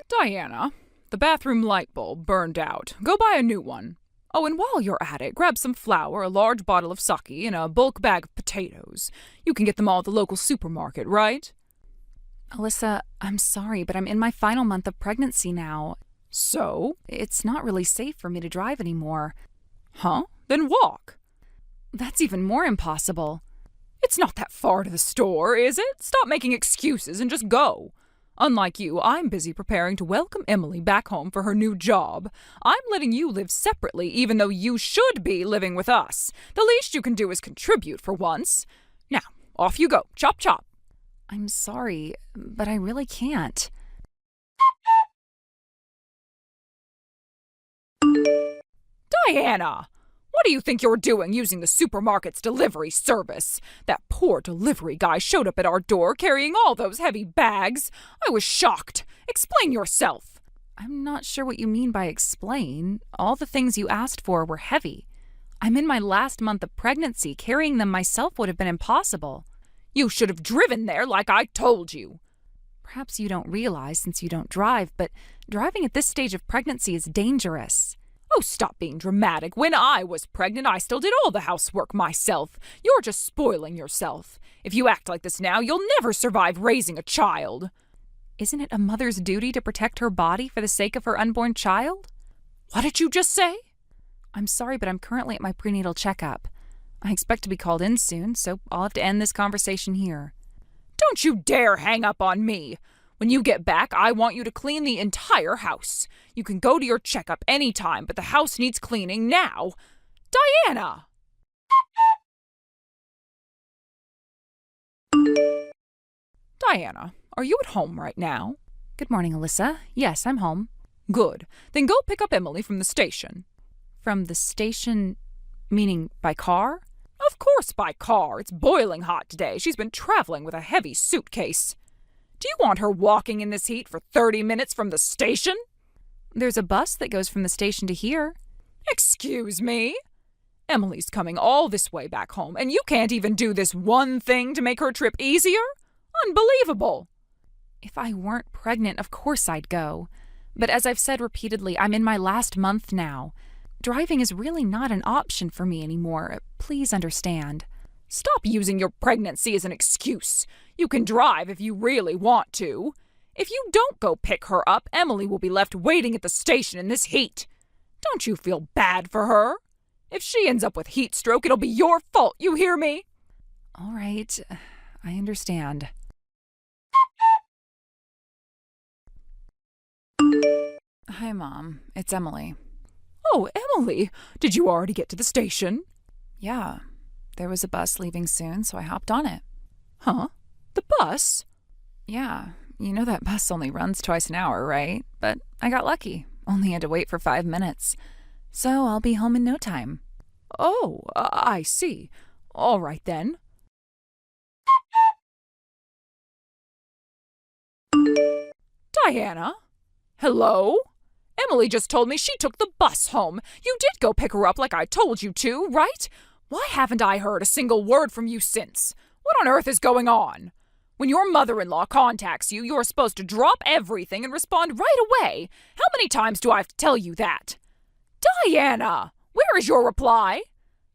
Diana, the bathroom light bulb burned out. Go buy a new one. Oh, and while you're at it, grab some flour, a large bottle of sake, and a bulk bag of potatoes. You can get them all at the local supermarket, right? Alyssa, I'm sorry, but I'm in my final month of pregnancy now. So? It's not really safe for me to drive anymore. Huh? Then walk. That's even more impossible. It's not that far to the store, is it? Stop making excuses and just go. Unlike you, I'm busy preparing to welcome Emily back home for her new job. I'm letting you live separately, even though you should be living with us. The least you can do is contribute for once. Now, off you go. Chop, chop. I'm sorry, but I really can't. Diana! What do you think you're doing using the supermarket's delivery service? That poor delivery guy showed up at our door carrying all those heavy bags. I was shocked. Explain yourself. I'm not sure what you mean by explain. All the things you asked for were heavy. I'm in my last month of pregnancy. Carrying them myself would have been impossible. You should have driven there like I told you. Perhaps you don't realize since you don't drive, but driving at this stage of pregnancy is dangerous. Oh, stop being dramatic. When I was pregnant, I still did all the housework myself. You're just spoiling yourself. If you act like this now, you'll never survive raising a child. Isn't it a mother's duty to protect her body for the sake of her unborn child? What did you just say? I'm sorry, but I'm currently at my prenatal checkup. I expect to be called in soon, so I'll have to end this conversation here. Don't you dare hang up on me. When you get back, I want you to clean the entire house. You can go to your checkup anytime, but the house needs cleaning now. Diana! Diana, are you at home right now? Good morning, Alyssa. Yes, I'm home. Good. Then go pick up Emily from the station. From the station, meaning by car? Of course by car. It's boiling hot today. She's been traveling with a heavy suitcase. Do you want her walking in this heat for 30 minutes from the station? There's a bus that goes from the station to here. Excuse me? Emily's coming all this way back home, and you can't even do this one thing to make her trip easier? Unbelievable. If I weren't pregnant, of course I'd go. But as I've said repeatedly, I'm in my last month now. Driving is really not an option for me anymore. Please understand. Stop using your pregnancy as an excuse. You can drive if you really want to. If you don't go pick her up, Emily will be left waiting at the station in this heat. Don't you feel bad for her? If she ends up with heat stroke, it'll be your fault, you hear me? All right, I understand. Hi, Mom. It's Emily. Oh, Emily, did you already get to the station? Yeah. There was a bus leaving soon, so I hopped on it. Huh? The bus? Yeah, you know that bus only runs twice an hour, right? But I got lucky. Only had to wait for 5 minutes. So I'll be home in no time. Oh, I see. All right then. Diana? Hello? Emily just told me she took the bus home. You did go pick her up like I told you to, right? Why haven't I heard a single word from you since? What on earth is going on? When your mother-in-law contacts you, you're supposed to drop everything and respond right away. How many times do I have to tell you that? Diana, where is your reply?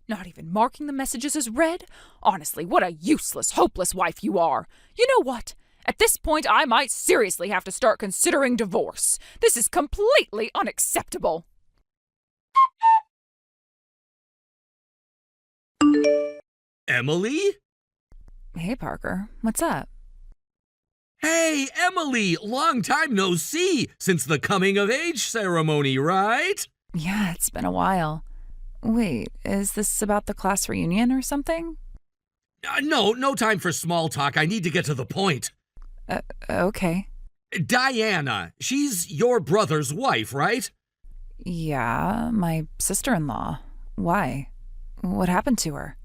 Not even marking the messages as read? Honestly, what a useless, hopeless wife you are. You know what? At this point, I might seriously have to start considering divorce. This is completely unacceptable. Emily? Hey, Parker. What's up? Hey, Emily! Long time no see since the coming-of-age ceremony, right? Yeah, it's been a while. Wait, is this about the class reunion or something? No time for small talk. I need to get to the point. Okay. Diana, she's your brother's wife, right? Yeah, my sister-in-law. Why? What happened to her?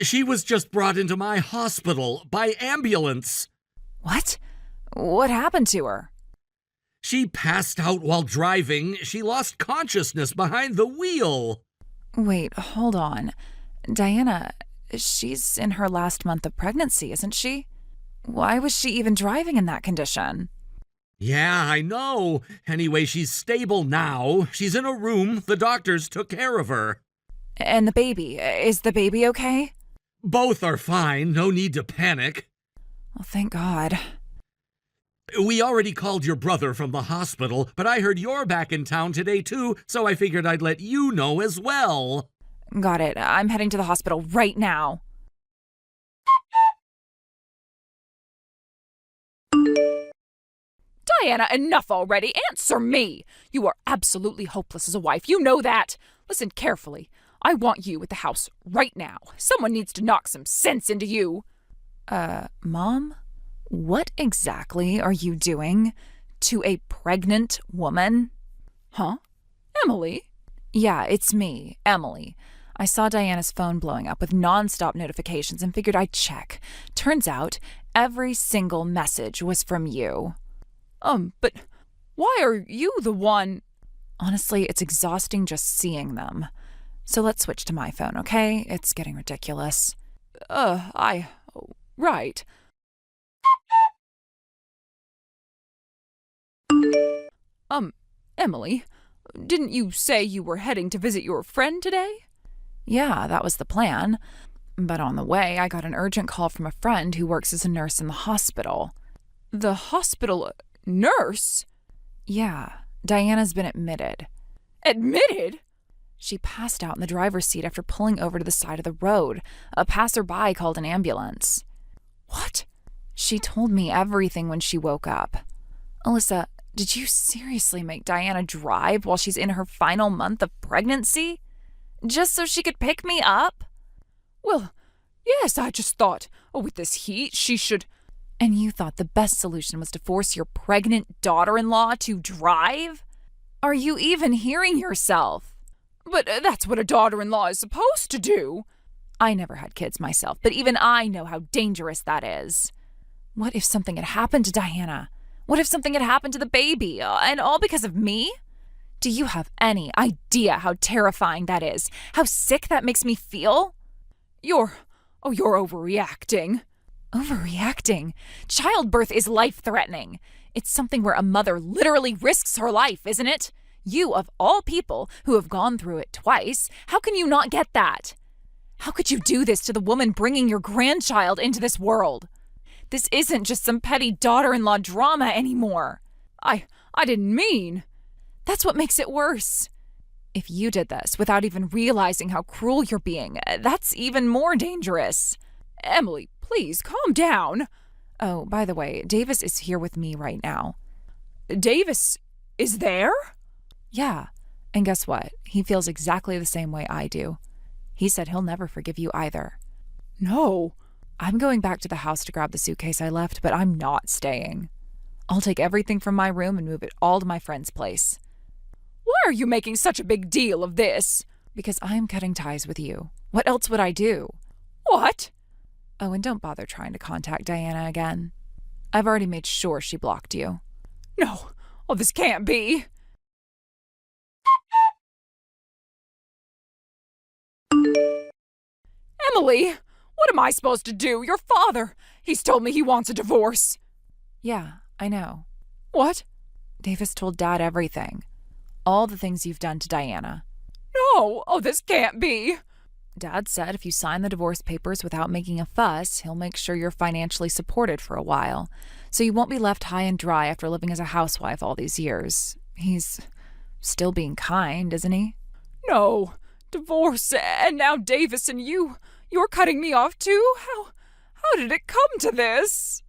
She was just brought into my hospital by ambulance. What? What happened to her? She passed out while driving. She lost consciousness behind the wheel. Wait, hold on. Diana, she's in her last month of pregnancy, isn't she? Why was she even driving in that condition? Yeah, I know. Anyway, she's stable now. She's in a room. The doctors took care of her. And the baby, is the baby okay? Both are fine. No need to panic. Well, thank God. We already called your brother from the hospital, but I heard you're back in town today too, so I figured I'd let you know as well. Got it. I'm heading to the hospital right now. Diana, enough already. Answer me. You are absolutely hopeless as a wife. You know that. Listen carefully. I want you at the house right now. Someone needs to knock some sense into you. Mom? What exactly are you doing to a pregnant woman? Huh? Emily? Yeah, it's me, Emily. I saw Diana's phone blowing up with nonstop notifications and figured I'd check. Turns out every single message was from you. But why are you the one? Honestly, it's exhausting just seeing them. So let's switch to my phone, okay? It's getting ridiculous. Right. Emily, didn't you say you were heading to visit your friend today? Yeah, that was the plan. But on the way, I got an urgent call from a friend who works as a nurse in the hospital. The hospital nurse? Yeah, Diana's been admitted. Admitted? She passed out in the driver's seat after pulling over to the side of the road. A passerby called an ambulance. What? She told me everything when she woke up. Alyssa, did you seriously make Diana drive while she's in her final month of pregnancy? Just so she could pick me up? Well, yes, I just thought, with this heat, she should. And you thought the best solution was to force your pregnant daughter-in-law to drive? Are you even hearing yourself? But that's what a daughter-in-law is supposed to do. I never had kids myself, but even I know how dangerous that is. What if something had happened to Diana? What if something had happened to the baby? And all because of me? Do you have any idea how terrifying that is? How sick that makes me feel? You're overreacting. Overreacting? Childbirth is life-threatening. It's something where a mother literally risks her life, isn't it? You, of all people, who have gone through it twice, how can you not get that? How could you do this to the woman bringing your grandchild into this world? This isn't just some petty daughter-in-law drama anymore. I didn't mean. That's what makes it worse. If you did this without even realizing how cruel you're being, that's even more dangerous. Emily, please calm down. Oh, by the way, Davis is here with me right now. Davis is there? Yeah, and guess what? He feels exactly the same way I do. He said he'll never forgive you either. No. I'm going back to the house to grab the suitcase I left, but I'm not staying. I'll take everything from my room and move it all to my friend's place. Why are you making such a big deal of this? Because I'm cutting ties with you. What else would I do? What? Oh, and don't bother trying to contact Diana again. I've already made sure she blocked you. No. Oh, this can't be. Emily, what am I supposed to do? Your father, he's told me he wants a divorce. Yeah, I know. What? Davis told Dad everything. All the things you've done to Diana. No, oh, this can't be. Dad said if you sign the divorce papers without making a fuss, he'll make sure you're financially supported for a while, so you won't be left high and dry after living as a housewife all these years. He's still being kind, isn't he? No, divorce, and now Davis and you're cutting me off too? How did it come to this?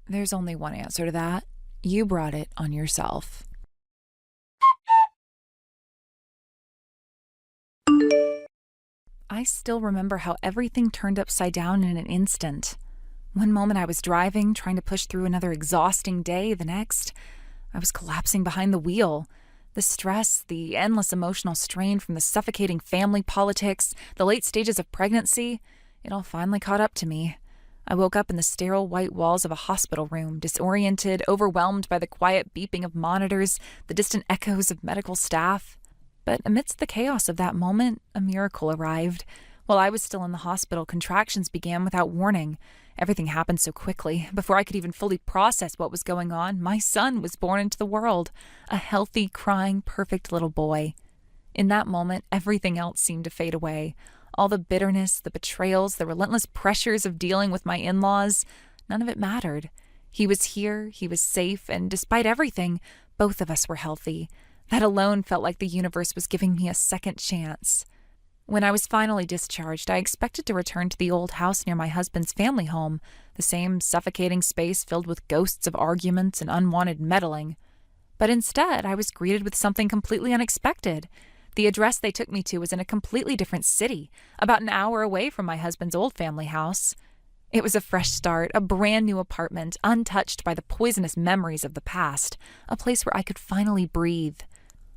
There's only one answer to that. You brought it on yourself. I still remember how everything turned upside down in an instant. One moment I was driving, trying to push through another exhausting day. The next, I was collapsing behind the wheel. The stress, the endless emotional strain from the suffocating family politics, the late stages of pregnancy, it all finally caught up to me. I woke up in the sterile white walls of a hospital room, disoriented, overwhelmed by the quiet beeping of monitors, the distant echoes of medical staff. But amidst the chaos of that moment, a miracle arrived. While I was still in the hospital, contractions began without warning, Everything happened so quickly. Before I could even fully process what was going on, my son was born into the world, a healthy, crying, perfect little boy. In that moment, everything else seemed to fade away. All the bitterness, the betrayals, the relentless pressures of dealing with my in-laws, none of it mattered. He was here, he was safe, and despite everything, both of us were healthy. That alone felt like the universe was giving me a second chance. When I was finally discharged, I expected to return to the old house near my husband's family home, the same suffocating space filled with ghosts of arguments and unwanted meddling. But instead, I was greeted with something completely unexpected. The address they took me to was in a completely different city, about an hour away from my husband's old family house. It was a fresh start, a brand new apartment, untouched by the poisonous memories of the past, a place where I could finally breathe.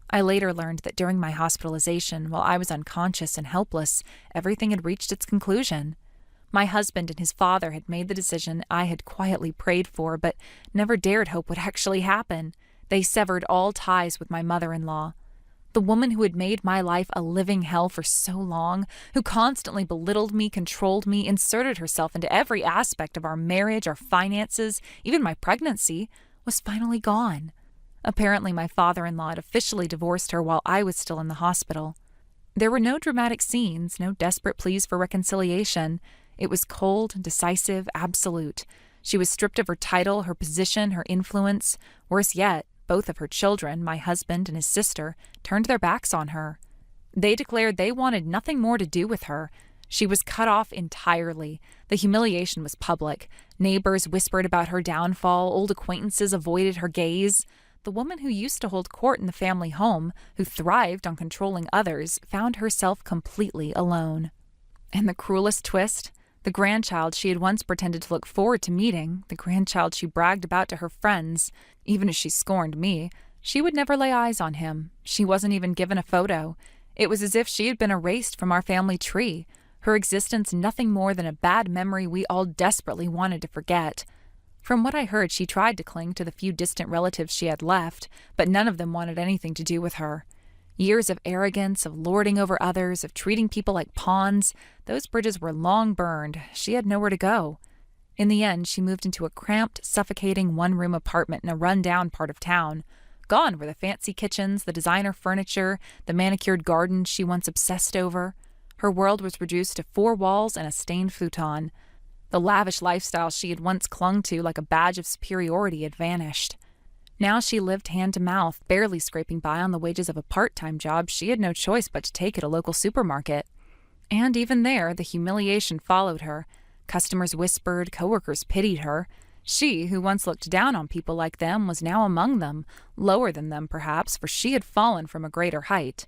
I later learned that during my hospitalization, while I was unconscious and helpless, everything had reached its conclusion. My husband and his father had made the decision I had quietly prayed for, but never dared hope would actually happen. They severed all ties with my mother-in-law. The woman who had made my life a living hell for so long, who constantly belittled me, controlled me, inserted herself into every aspect of our marriage, our finances, even my pregnancy, was finally gone. Apparently, my father-in-law had officially divorced her while I was still in the hospital. There were no dramatic scenes, no desperate pleas for reconciliation. It was cold, decisive, absolute. She was stripped of her title, her position, her influence. Worse yet, both of her children, my husband and his sister, turned their backs on her. They declared they wanted nothing more to do with her. She was cut off entirely. The humiliation was public. Neighbors whispered about her downfall. Old acquaintances avoided her gaze. The woman who used to hold court in the family home, who thrived on controlling others, found herself completely alone. And the cruelest twist? The grandchild she had once pretended to look forward to meeting, the grandchild she bragged about to her friends, even as she scorned me, she would never lay eyes on him. She wasn't even given a photo. It was as if she had been erased from our family tree, her existence nothing more than a bad memory we all desperately wanted to forget. From what I heard, she tried to cling to the few distant relatives she had left, but none of them wanted anything to do with her. Years of arrogance, of lording over others, of treating people like pawns, those bridges were long burned. She had nowhere to go. In the end, she moved into a cramped, suffocating one-room apartment in a run-down part of town. Gone were the fancy kitchens, the designer furniture, the manicured gardens she once obsessed over. Her world was reduced to 4 walls and a stained futon. The lavish lifestyle she had once clung to like a badge of superiority had vanished. Now she lived hand to mouth, barely scraping by on the wages of a part-time job she had no choice but to take at a local supermarket. And even there, the humiliation followed her. Customers whispered, coworkers pitied her. She, who once looked down on people like them, was now among them, lower than them perhaps, for she had fallen from a greater height.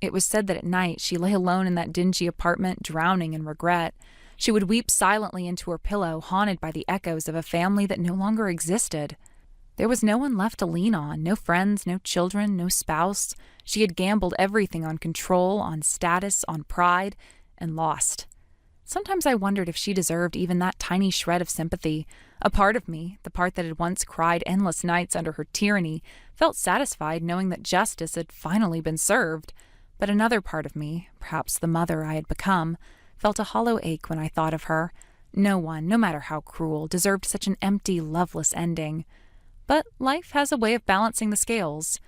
It was said that at night she lay alone in that dingy apartment, drowning in regret. She would weep silently into her pillow, haunted by the echoes of a family that no longer existed. There was no one left to lean on, no friends, no children, no spouse. She had gambled everything on control, on status, on pride, and lost. Sometimes I wondered if she deserved even that tiny shred of sympathy. A part of me, the part that had once cried endless nights under her tyranny, felt satisfied knowing that justice had finally been served. But another part of me, perhaps the mother I had become, felt a hollow ache when I thought of her. No one, no matter how cruel, deserved such an empty, loveless ending. But life has a way of balancing the scales.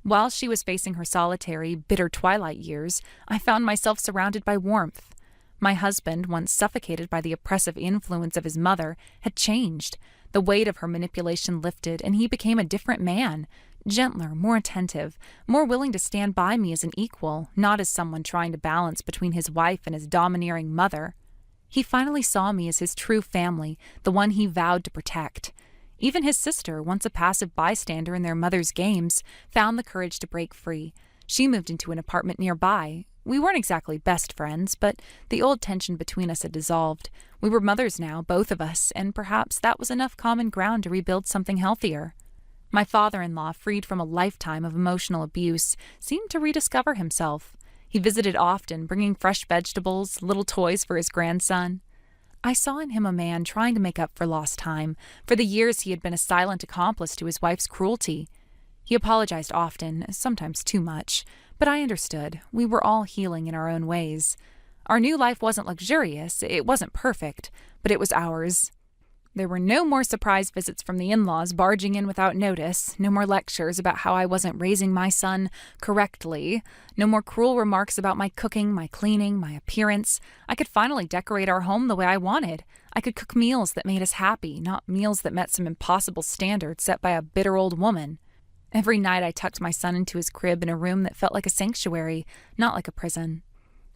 While she was facing her solitary, bitter twilight years, I found myself surrounded by warmth. My husband, once suffocated by the oppressive influence of his mother, had changed. The weight of her manipulation lifted, and he became a different man, gentler, more attentive, more willing to stand by me as an equal, not as someone trying to balance between his wife and his domineering mother. He finally saw me as his true family, the one he vowed to protect. Even his sister, once a passive bystander in their mother's games, found the courage to break free. She moved into an apartment nearby. We weren't exactly best friends, but the old tension between us had dissolved. We were mothers now, both of us, and perhaps that was enough common ground to rebuild something healthier. My father-in-law, freed from a lifetime of emotional abuse, seemed to rediscover himself. He visited often, bringing fresh vegetables, little toys for his grandson. I saw in him a man trying to make up for lost time, for the years he had been a silent accomplice to his wife's cruelty. He apologized often, sometimes too much, but I understood. We were all healing in our own ways. Our new life wasn't luxurious, it wasn't perfect, but it was ours. There were no more surprise visits from the in-laws barging in without notice, no more lectures about how I wasn't raising my son correctly, no more cruel remarks about my cooking, my cleaning, my appearance. I could finally decorate our home the way I wanted. I could cook meals that made us happy, not meals that met some impossible standard set by a bitter old woman. Every night I tucked my son into his crib in a room that felt like a sanctuary, not like a prison.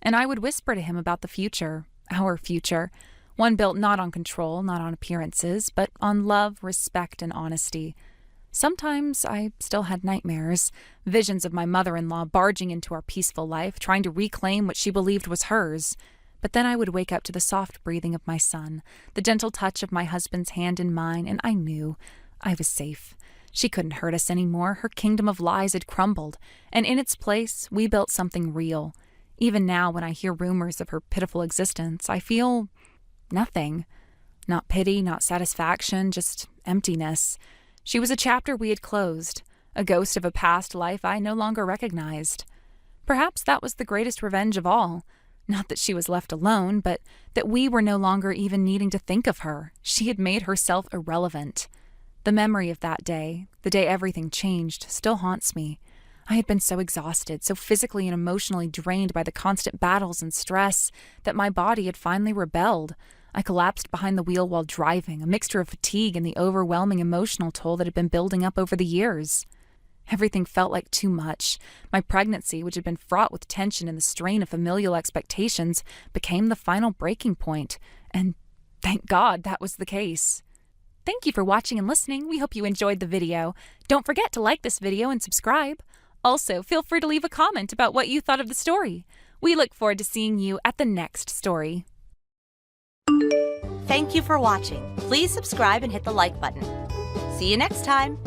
And I would whisper to him about the future, our future, one built not on control, not on appearances, but on love, respect, and honesty. Sometimes I still had nightmares, visions of my mother-in-law barging into our peaceful life, trying to reclaim what she believed was hers. But then I would wake up to the soft breathing of my son, the gentle touch of my husband's hand in mine, and I knew I was safe. She couldn't hurt us anymore. Her kingdom of lies had crumbled, and in its place, we built something real. Even now, when I hear rumors of her pitiful existence, I feel nothing. Not pity, not satisfaction, just emptiness. She was a chapter we had closed, a ghost of a past life I no longer recognized. Perhaps that was the greatest revenge of all. Not that she was left alone, but that we were no longer even needing to think of her. She had made herself irrelevant. The memory of that day, the day everything changed, still haunts me. I had been so exhausted, so physically and emotionally drained by the constant battles and stress, that my body had finally rebelled. I collapsed behind the wheel while driving, a mixture of fatigue and the overwhelming emotional toll that had been building up over the years. Everything felt like too much. My pregnancy, which had been fraught with tension and the strain of familial expectations, became the final breaking point. And thank God that was the case. Thank you for watching and listening. We hope you enjoyed the video. Don't forget to like this video and subscribe. Also, feel free to leave a comment about what you thought of the story. We look forward to seeing you at the next story. Thank you for watching. Please subscribe and hit the like button. See you next time.